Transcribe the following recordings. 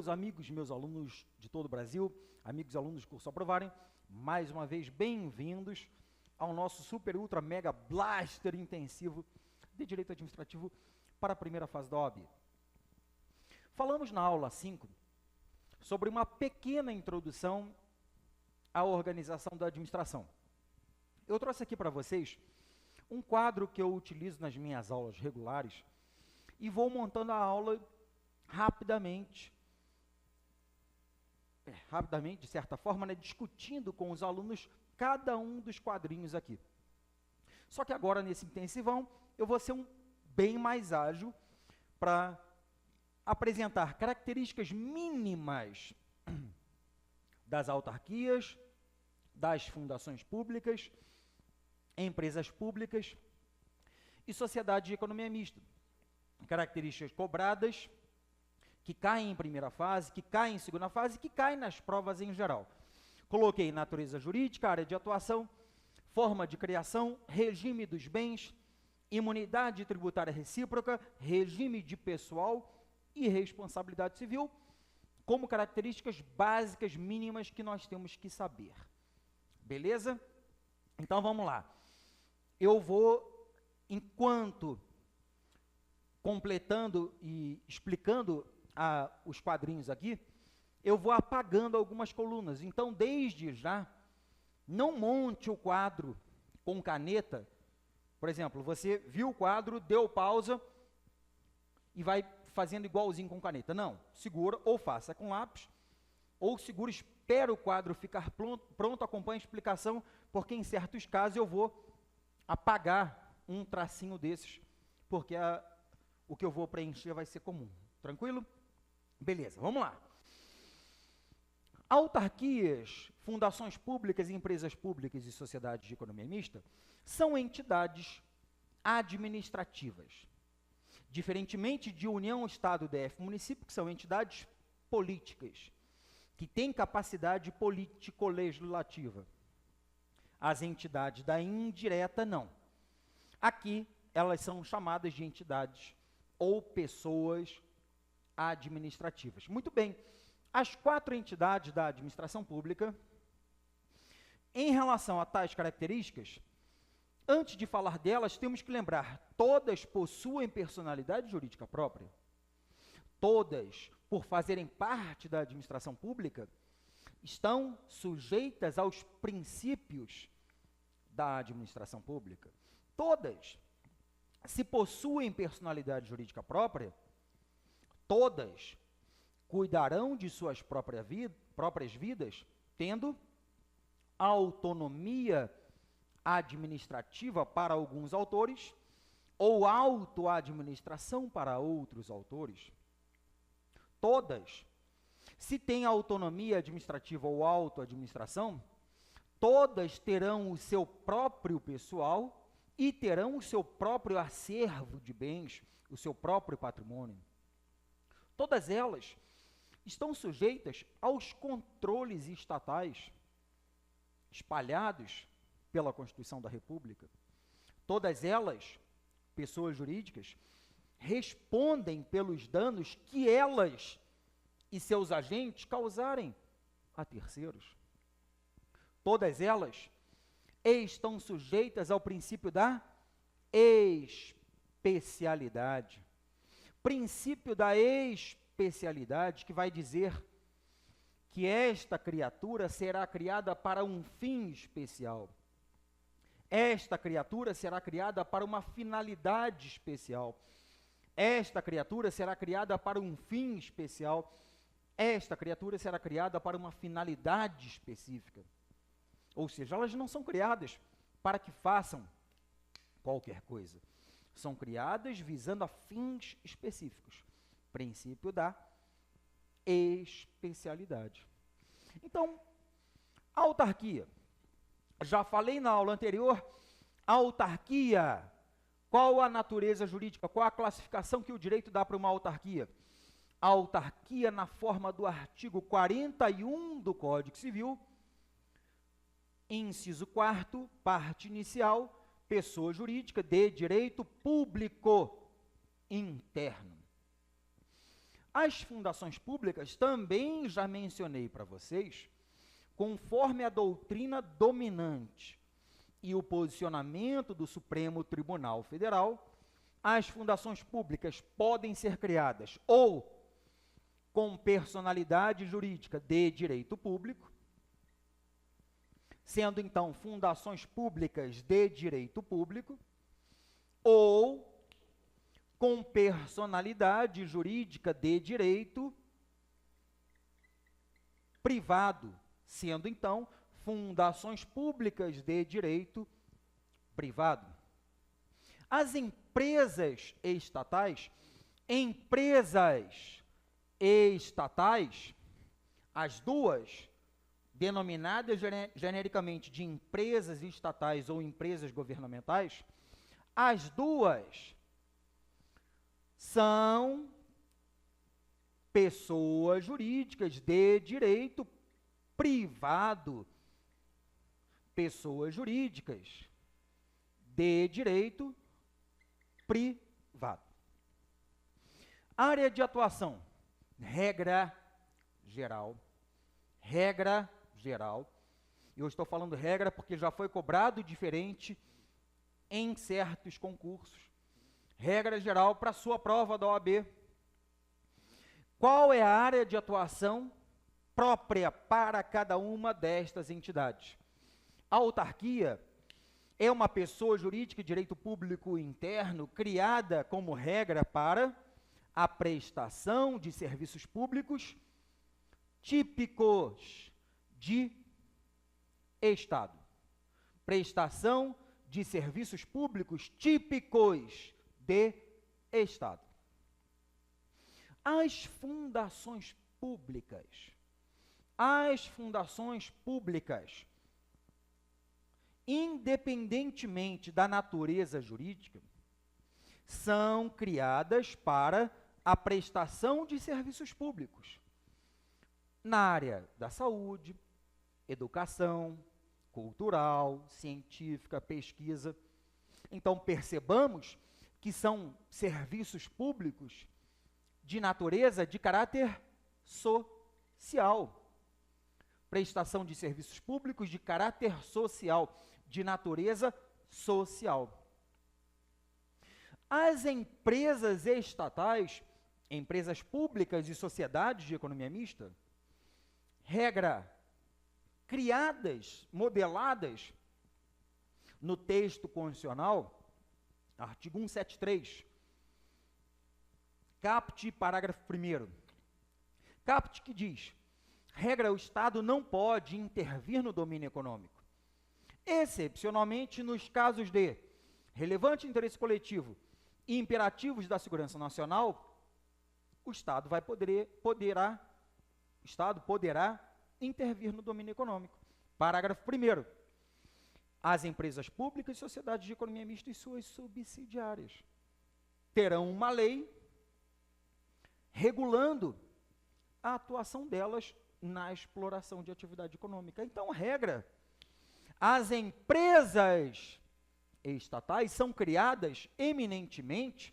meus amigos, meus alunos de todo o Brasil, amigos e alunos do curso Aprovarem, mais uma vez bem-vindos ao nosso Super Ultra Mega Blaster intensivo de Direito Administrativo para a primeira fase da OAB. Falamos na aula 5 sobre uma pequena introdução à organização da administração. Eu trouxe aqui para vocês um quadro que eu utilizo nas minhas aulas regulares e vou montando a aula rapidamente, de certa forma, né, discutindo com os alunos cada um dos quadrinhos aqui. Só que agora, nesse intensivão, eu vou ser bem mais ágil para apresentar características mínimas das autarquias, das fundações públicas, empresas públicas e sociedade de economia mista. Características cobradas, que caem em primeira fase, que caem em segunda fase, que caem nas provas em geral. Coloquei natureza jurídica, área de atuação, forma de criação, regime dos bens, imunidade tributária recíproca, regime de pessoal e responsabilidade civil, como características básicas mínimas que nós temos que saber. Beleza? Então vamos lá. Eu vou, enquanto completando e explicando os quadrinhos aqui, eu vou apagando algumas colunas. Então, desde já, não monte o quadro com caneta. Por exemplo, você viu o quadro, deu pausa e vai fazendo igualzinho com caneta. Não, segura ou faça com lápis, ou segura, espera o quadro ficar pronto, acompanhe a explicação, porque em certos casos eu vou apagar um tracinho desses, porque o que eu vou preencher vai ser comum. Tranquilo? Beleza, vamos lá. Autarquias, fundações públicas, empresas públicas e sociedades de economia mista são entidades administrativas. Diferentemente de União, Estado, DF, município, que são entidades políticas, que têm capacidade político-legislativa. As entidades da indireta, não. Aqui, elas são chamadas de entidades ou pessoas administrativas. Muito bem, as 4 entidades da administração pública, em relação a tais características, antes de falar delas, temos que lembrar, todas possuem personalidade jurídica própria. Todas, por fazerem parte da administração pública, estão sujeitas aos princípios da administração pública. Todas, se possuem personalidade jurídica própria, todas cuidarão de suas próprias vidas, tendo autonomia administrativa para alguns autores ou autoadministração para outros autores. Todas, se têm autonomia administrativa ou autoadministração, todas terão o seu próprio pessoal e terão o seu próprio acervo de bens, o seu próprio patrimônio. Todas elas estão sujeitas aos controles estatais espalhados pela Constituição da República. Todas elas, pessoas jurídicas, respondem pelos danos que elas e seus agentes causarem a terceiros. Todas elas estão sujeitas ao princípio da especialidade. Princípio da especialidade que vai dizer que esta criatura será criada para um fim especial. Esta criatura será criada para uma finalidade especial. Esta criatura será criada para um fim especial. Esta criatura será criada para uma finalidade específica. Ou seja, elas não são criadas para que façam qualquer coisa. São criadas visando a fins específicos. Princípio da especialidade. Então, a autarquia. Já falei na aula anterior, a autarquia, qual a natureza jurídica, qual a classificação que o direito dá para uma autarquia? A autarquia, na forma do artigo 41 do Código Civil, inciso 4º, parte inicial, pessoa jurídica de direito público interno. As fundações públicas, também já mencionei para vocês, conforme a doutrina dominante e o posicionamento do Supremo Tribunal Federal, as fundações públicas podem ser criadas ou com personalidade jurídica de direito público, sendo então fundações públicas de direito público, ou com personalidade jurídica de direito privado, sendo então fundações públicas de direito privado. As empresas estatais, as duas, denominadas genericamente de empresas estatais ou empresas governamentais, as duas são pessoas jurídicas de direito privado, pessoas jurídicas de direito privado. Área de atuação, regra geral, eu estou falando regra porque já foi cobrado diferente em certos concursos, regra geral para a sua prova da OAB. Qual é a área de atuação própria para cada uma destas entidades? A autarquia é uma pessoa jurídica de direito público interno criada como regra para a prestação de serviços públicos típicos de Estado. Prestação de serviços públicos típicos de Estado. As fundações públicas, independentemente da natureza jurídica, são criadas para a prestação de serviços públicos na área da saúde, educação, cultural, científica, pesquisa. Então, percebamos que são serviços públicos de natureza de caráter social. Prestação de serviços públicos de caráter social, de natureza social. As empresas estatais, empresas públicas e sociedades de economia mista, regra, criadas, modeladas no texto constitucional, artigo 173, caput, parágrafo 1º. Caput que diz: regra, o Estado não pode intervir no domínio econômico, excepcionalmente nos casos de relevante interesse coletivo e imperativos da segurança nacional, o Estado poderá intervir no domínio econômico. Parágrafo 1º. As empresas públicas e sociedades de economia mista e suas subsidiárias terão uma lei regulando a atuação delas na exploração de atividade econômica. Então, regra, as empresas estatais são criadas eminentemente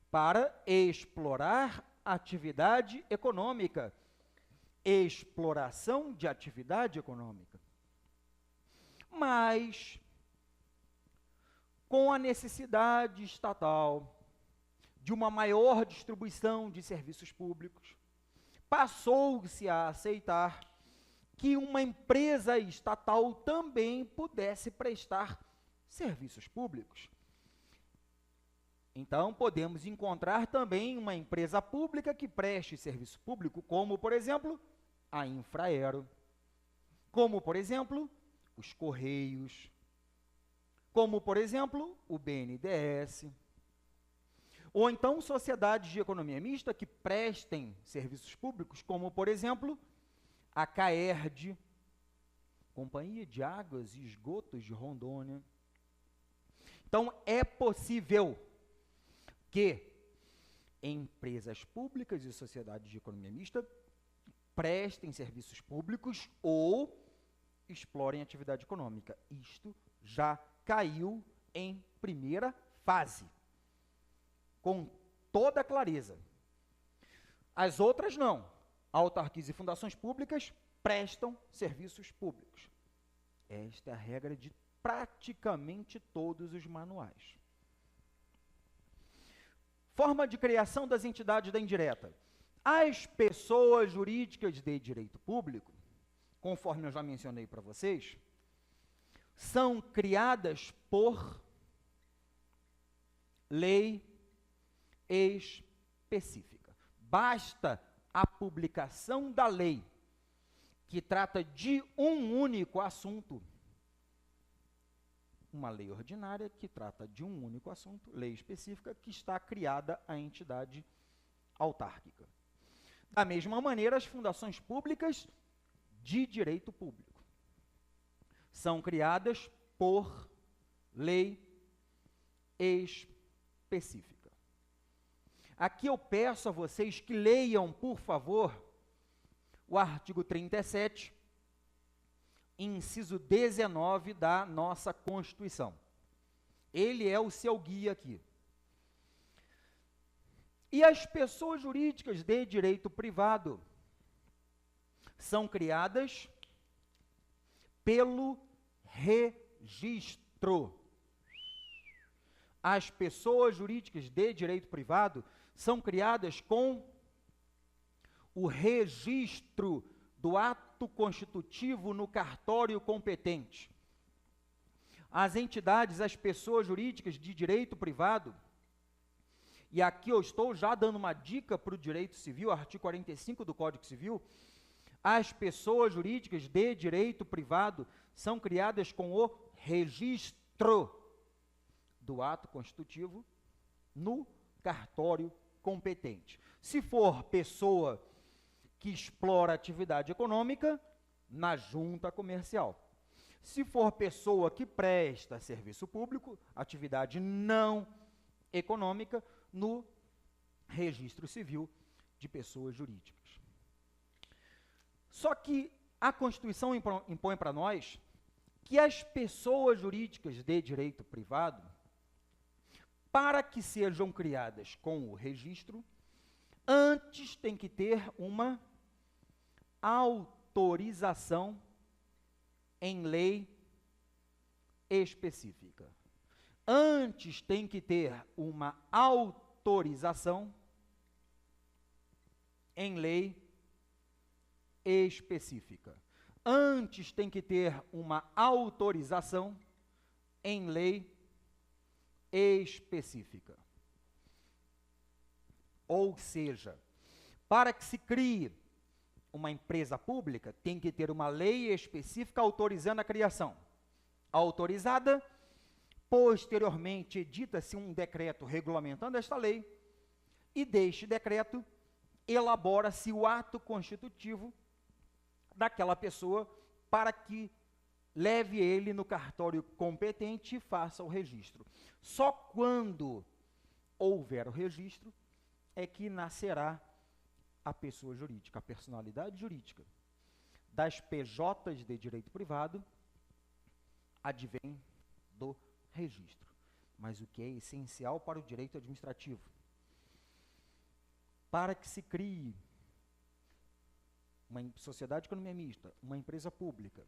para explorar atividade econômica, exploração de atividade econômica. Mas, com a necessidade estatal de uma maior distribuição de serviços públicos, passou-se a aceitar que uma empresa estatal também pudesse prestar serviços públicos. Então, podemos encontrar também uma empresa pública que preste serviço público, como, por exemplo, a Infraero, como, por exemplo, os Correios, como, por exemplo, o BNDES, ou então sociedades de economia mista que prestem serviços públicos, como, por exemplo, a CAERD, Companhia de Águas e Esgotos de Rondônia. Então, é possível que empresas públicas e sociedades de economia mista prestem serviços públicos ou explorem atividade econômica. Isto já caiu em primeira fase, com toda clareza. As outras não. Autarquias e fundações públicas prestam serviços públicos. Esta é a regra de praticamente todos os manuais. Forma de criação das entidades da indireta. As pessoas jurídicas de direito público, conforme eu já mencionei para vocês, são criadas por lei específica. Basta a publicação da lei, que trata de um único assunto, uma lei ordinária que trata de um único assunto, lei específica, que está criada a entidade autárquica. Da mesma maneira, as fundações públicas de direito público são criadas por lei específica. Aqui eu peço a vocês que leiam, por favor, o artigo 37, inciso 19 da nossa Constituição. Ele é o seu guia aqui. E as pessoas jurídicas de direito privado são criadas pelo registro. As pessoas jurídicas de direito privado são criadas com o registro do ato constitutivo no cartório competente. As entidades, as pessoas jurídicas de direito privado, e aqui eu estou já dando uma dica para o direito civil, artigo 45 do Código Civil, as pessoas jurídicas de direito privado são criadas com o registro do ato constitutivo no cartório competente. Se for pessoa que explora atividade econômica, na junta comercial. Se for pessoa que presta serviço público, atividade não econômica, no registro civil de pessoas jurídicas. Só que a Constituição impõe para nós que as pessoas jurídicas de direito privado, para que sejam criadas com o registro, antes tem que ter uma autorização em lei específica. Antes tem que ter uma autorização em lei específica. Antes tem que ter uma autorização em lei específica. Ou seja, para que se crie uma empresa pública, tem que ter uma lei específica autorizando a criação. Autorizada, posteriormente edita-se um decreto regulamentando esta lei, e deste decreto elabora-se o ato constitutivo daquela pessoa para que leve ele no cartório competente e faça o registro. Só quando houver o registro é que nascerá a pessoa jurídica, a personalidade jurídica. Das PJs de direito privado, advém do registro. Mas o que é essencial para o direito administrativo? Para que se crie uma sociedade de economia mista, uma empresa pública,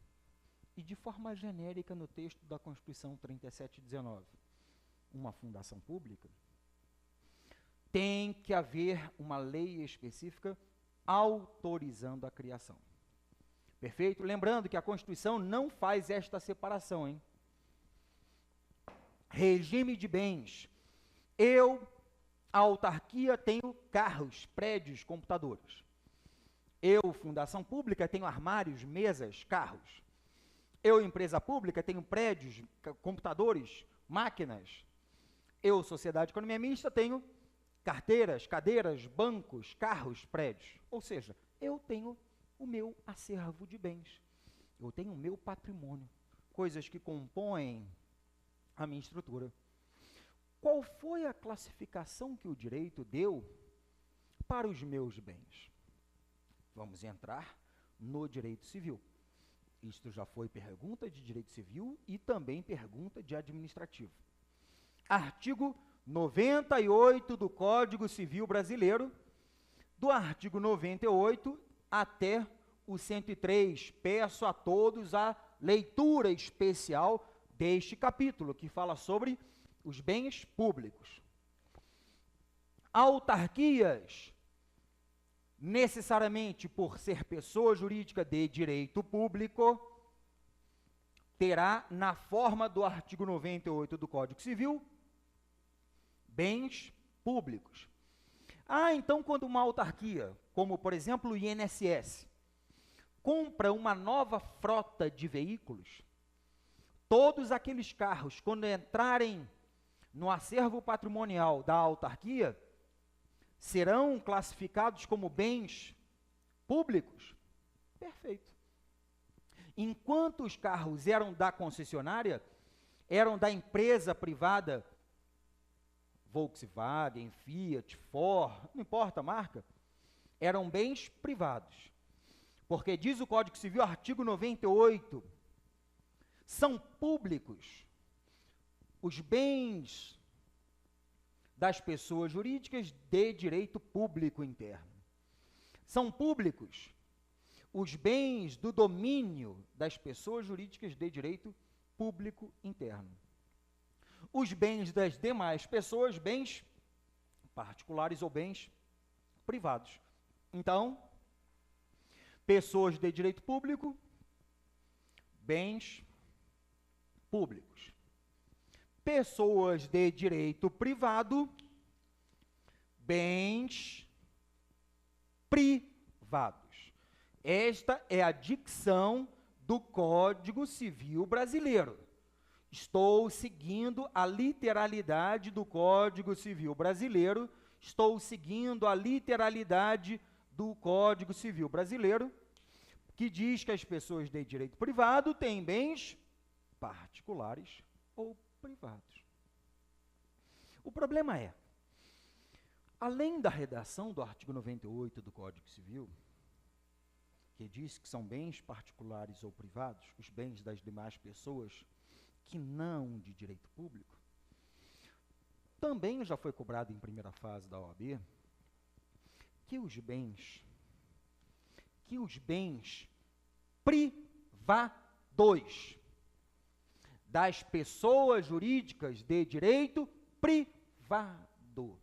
e de forma genérica no texto da Constituição 3719, uma fundação pública, tem que haver uma lei específica autorizando a criação. Perfeito? Lembrando que a Constituição não faz esta separação, hein? Regime de bens. A autarquia, tenho carros, prédios, computadores. Fundação pública, tenho armários, mesas, carros. Empresa pública, tenho prédios, computadores, máquinas. Sociedade de economia mista, tenho carteiras, cadeiras, bancos, carros, prédios. Ou seja, eu tenho o meu acervo de bens. Eu tenho o meu patrimônio. Coisas que compõem a minha estrutura. Qual foi a classificação que o direito deu para os meus bens? Vamos entrar no direito civil. Isto já foi pergunta de direito civil e também pergunta de administrativo. Artigo 98 do Código Civil Brasileiro, do artigo 98 até o 103. Peço a todos a leitura especial deste capítulo, que fala sobre os bens públicos. Autarquias, necessariamente por ser pessoa jurídica de direito público, terá, na forma do artigo 98 do Código Civil, bens públicos. Então, quando uma autarquia, como por exemplo o INSS, compra uma nova frota de veículos, todos aqueles carros, quando entrarem no acervo patrimonial da autarquia, serão classificados como bens públicos? Perfeito. Enquanto os carros eram da concessionária, eram da empresa privada, Volkswagen, Fiat, Ford, não importa a marca, eram bens privados. Porque diz o Código Civil, artigo 98, são públicos os bens das pessoas jurídicas de direito público interno. São públicos os bens do domínio das pessoas jurídicas de direito público interno. Os bens das demais pessoas, bens particulares ou bens privados. Então, pessoas de direito público, bens públicos. Pessoas de direito privado, bens privados. Esta é a dicção do Código Civil brasileiro. Estou seguindo a literalidade do Código Civil brasileiro, estou seguindo a literalidade do Código Civil brasileiro, que diz que as pessoas de direito privado têm bens particulares ou privados. O problema é, além da redação do artigo 98 do Código Civil, que diz que são bens particulares ou privados, os bens das demais pessoas que não de direito público, também já foi cobrado em primeira fase da OAB que os bens privados das pessoas jurídicas de direito privado,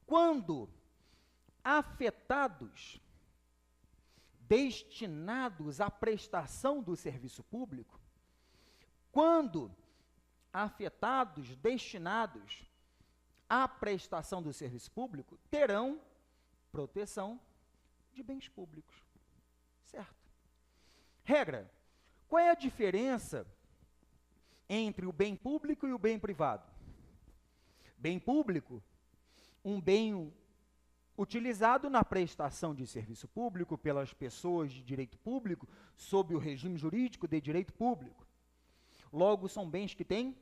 quando afetados, destinados à prestação do serviço público, quando afetados, destinados à prestação do serviço público, terão proteção de bens públicos. Certo? Regra: qual é a diferença entre o bem público e o bem privado? Bem público, um bem utilizado na prestação de serviço público pelas pessoas de direito público, sob o regime jurídico de direito público. Logo, são bens que têm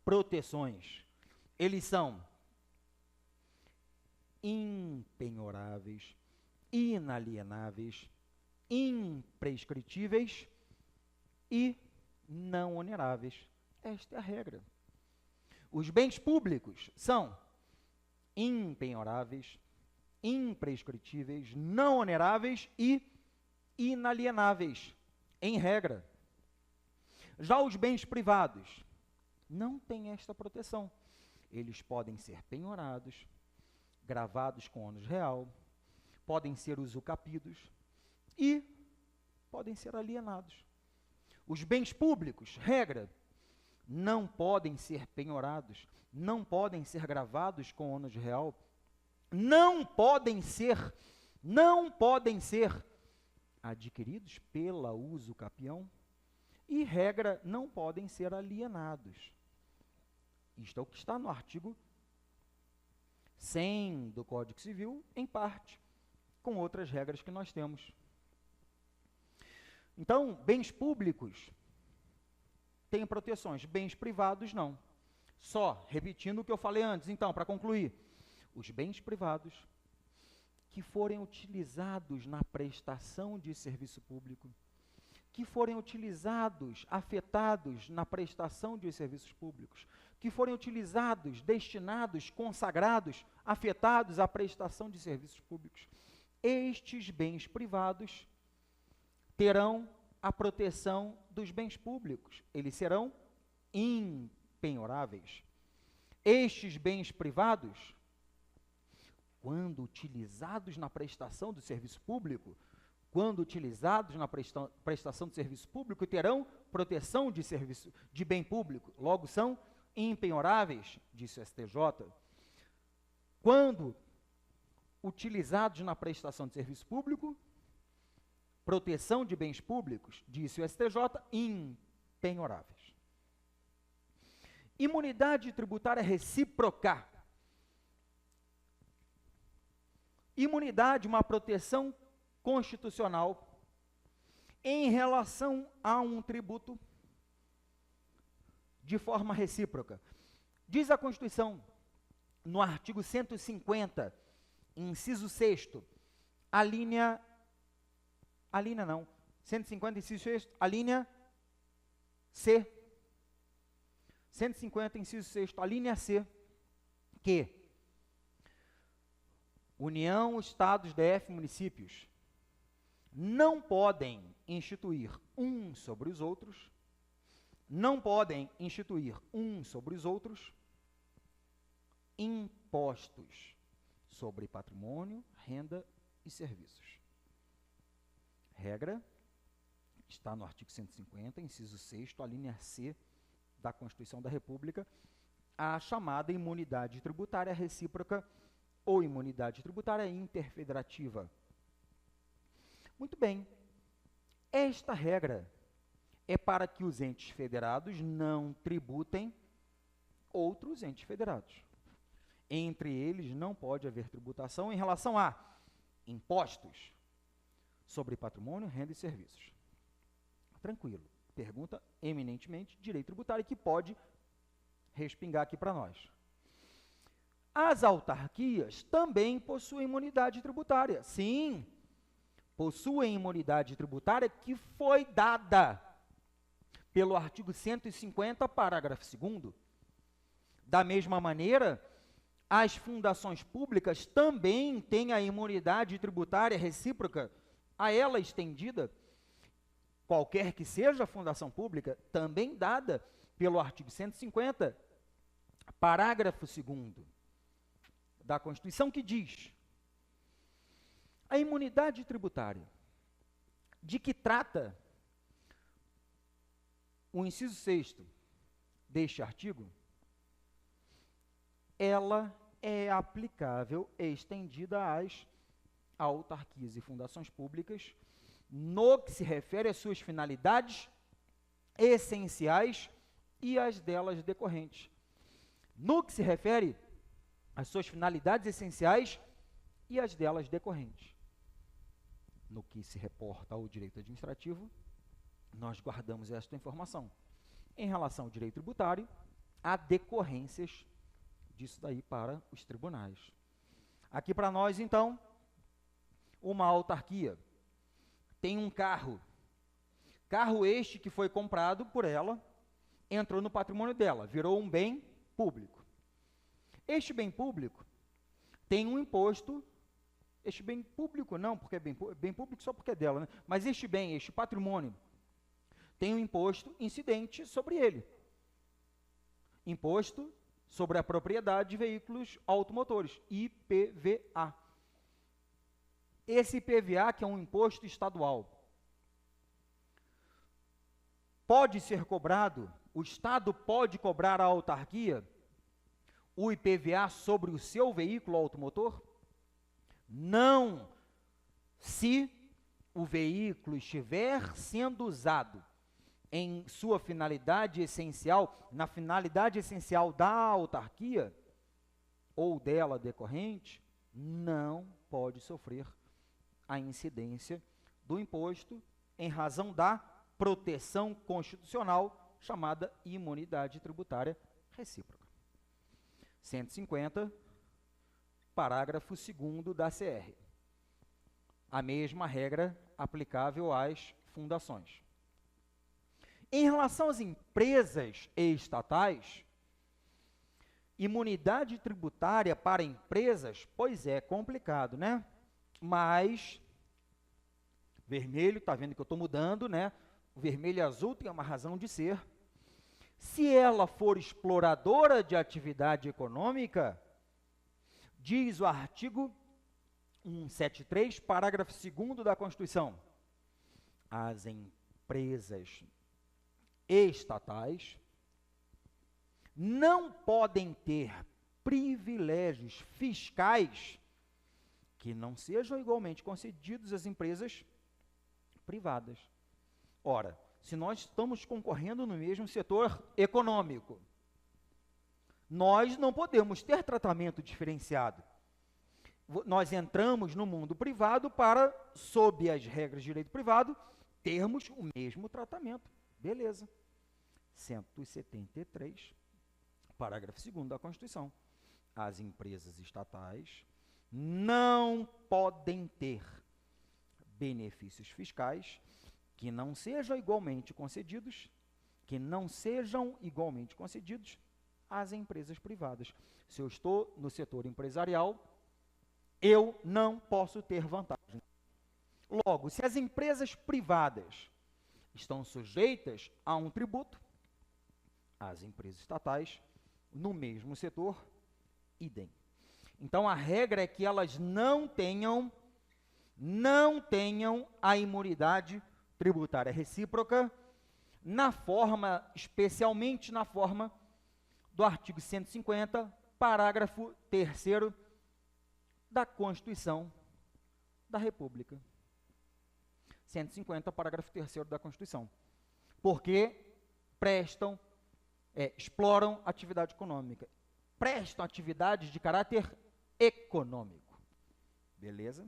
proteções. Eles são impenhoráveis, inalienáveis, imprescritíveis e não oneráveis. Esta é a regra. Os bens públicos são impenhoráveis, imprescritíveis, não oneráveis e inalienáveis, em regra. Já os bens privados não têm esta proteção. Eles podem ser penhorados, gravados com ônus real, podem ser usucapidos e podem ser alienados. Os bens públicos, regra, não podem ser penhorados, não podem ser gravados com ônus real, não podem ser adquiridos pela usucapião e, regra, não podem ser alienados. Isto é o que está no artigo 100 do Código Civil, em parte, com outras regras que nós temos. Então, bens públicos têm proteções, bens privados não. Só, repetindo o que eu falei antes, então, para concluir, os bens privados que forem utilizados na prestação de serviço público, que forem utilizados, afetados na prestação de serviços públicos, que forem utilizados, destinados, consagrados afetados à prestação de serviços públicos. Estes bens privados terão a proteção dos bens públicos. Eles serão impenhoráveis. Estes bens privados, quando utilizados na prestação do serviço público, terão proteção de bem público, logo são impenhoráveis, disse o STJ. Quando utilizados na prestação de serviço público, proteção de bens públicos, disse o STJ, impenhoráveis. Imunidade tributária recíproca. Imunidade, uma proteção constitucional em relação a um tributo de forma recíproca. Diz a Constituição, no artigo 150, inciso 6º, a linha 150, inciso 6º, a linha C. 150, inciso 6º, a linha C, que União, Estados, DF, municípios não podem instituir uns sobre os outros, impostos sobre patrimônio, renda e serviços. Regra está no artigo 150, inciso 6º, a linha C da Constituição da República, a chamada imunidade tributária recíproca ou imunidade tributária interfederativa. Muito bem, esta regra é para que os entes federados não tributem outros entes federados. Entre eles não pode haver tributação em relação a impostos sobre patrimônio, renda e serviços. Tranquilo. Pergunta eminentemente de direito tributário que pode respingar aqui para nós. As autarquias também possuem imunidade tributária. Sim, possuem imunidade tributária que foi dada pelo artigo 150, parágrafo 2º. Da mesma maneira, as fundações públicas também têm a imunidade tributária recíproca a ela estendida, qualquer que seja a fundação pública, também dada pelo artigo 150, parágrafo 2º da Constituição, que diz: a imunidade tributária de que trata o inciso 6º deste artigo, ela é aplicável e estendida às autarquias e fundações públicas no que se refere às suas finalidades essenciais e às delas decorrentes. No que se refere às suas finalidades essenciais e às delas decorrentes. No que se reporta ao direito administrativo, nós guardamos esta informação. Em relação ao direito tributário, há decorrências disso daí para os tribunais. Aqui para nós, então, uma autarquia tem um carro este que foi comprado por ela, entrou no patrimônio dela, virou um bem público. Este bem público tem um imposto, este bem público não, porque é bem público só porque é dela, né? Mas este patrimônio, tem um imposto incidente sobre ele. Imposto sobre a propriedade de veículos automotores, IPVA. Esse IPVA, que é um imposto estadual, pode ser cobrado, o Estado pode cobrar à autarquia o IPVA sobre o seu veículo automotor? Não, se o veículo estiver sendo usado em sua finalidade essencial, na finalidade essencial da autarquia ou dela decorrente, não pode sofrer a incidência do imposto em razão da proteção constitucional chamada imunidade tributária recíproca. 150, parágrafo 2º da CR. A mesma regra aplicável às fundações. Em relação às empresas estatais, Imunidade tributária para empresas, pois é, complicado, né? Mas, vermelho, está vendo que eu estou mudando, né? O vermelho e azul tem uma razão de ser. Se ela for exploradora de atividade econômica, diz o artigo 173, parágrafo 2º da Constituição, as empresas estatais não podem ter privilégios fiscais que não sejam igualmente concedidos às empresas privadas. Ora, se nós estamos concorrendo no mesmo setor econômico, nós não podemos ter tratamento diferenciado. Nós entramos no mundo privado para, sob as regras de direito privado, termos o mesmo tratamento. Beleza. 173, parágrafo 2º da Constituição. As empresas estatais não podem ter benefícios fiscais que não sejam igualmente concedidos, às empresas privadas. Se eu estou no setor empresarial, eu não posso ter vantagem. Logo, se as empresas privadas estão sujeitas a um tributo, as empresas estatais, no mesmo setor, idem. Então, a regra é que elas não tenham a imunidade tributária recíproca, especialmente na forma do artigo 150, parágrafo 3º da Constituição da República. 150, parágrafo 3º da Constituição. Porque exploram atividade econômica. Prestam atividades de caráter econômico. Beleza?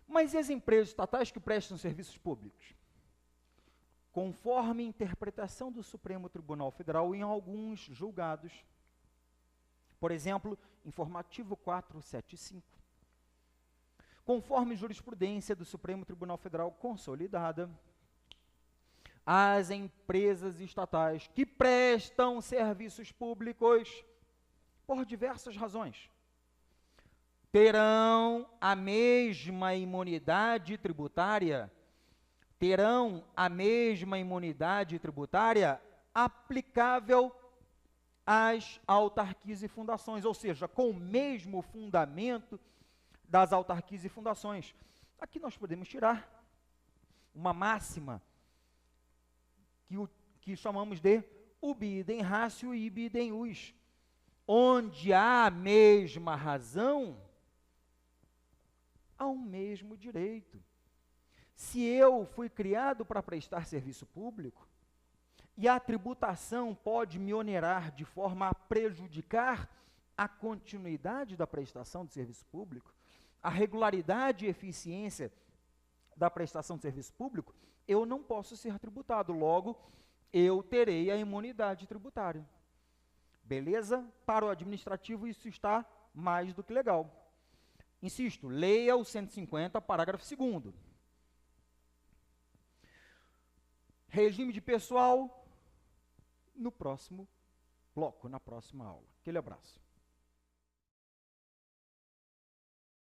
Mas e as empresas estatais que prestam serviços públicos? Conforme interpretação do Supremo Tribunal Federal em alguns julgados, por exemplo, informativo 475, conforme jurisprudência do Supremo Tribunal Federal consolidada, as empresas estatais que prestam serviços públicos, por diversas razões, terão a mesma imunidade tributária, aplicável às autarquias e fundações, ou seja, com o mesmo fundamento das autarquias e fundações. Aqui nós podemos tirar uma máxima que chamamos de ubi idem ratio e ibi idem us, onde há a mesma razão, há o mesmo direito. Se eu fui criado para prestar serviço público, e a tributação pode me onerar de forma a prejudicar a continuidade da prestação de serviço público, a regularidade e eficiência da prestação de serviço público, eu não posso ser tributado, logo, eu terei a imunidade tributária. Beleza? Para o administrativo, isso está mais do que legal. Insisto, leia o 150, parágrafo 2º. Regime de pessoal, no próximo bloco, na próxima aula. Aquele abraço.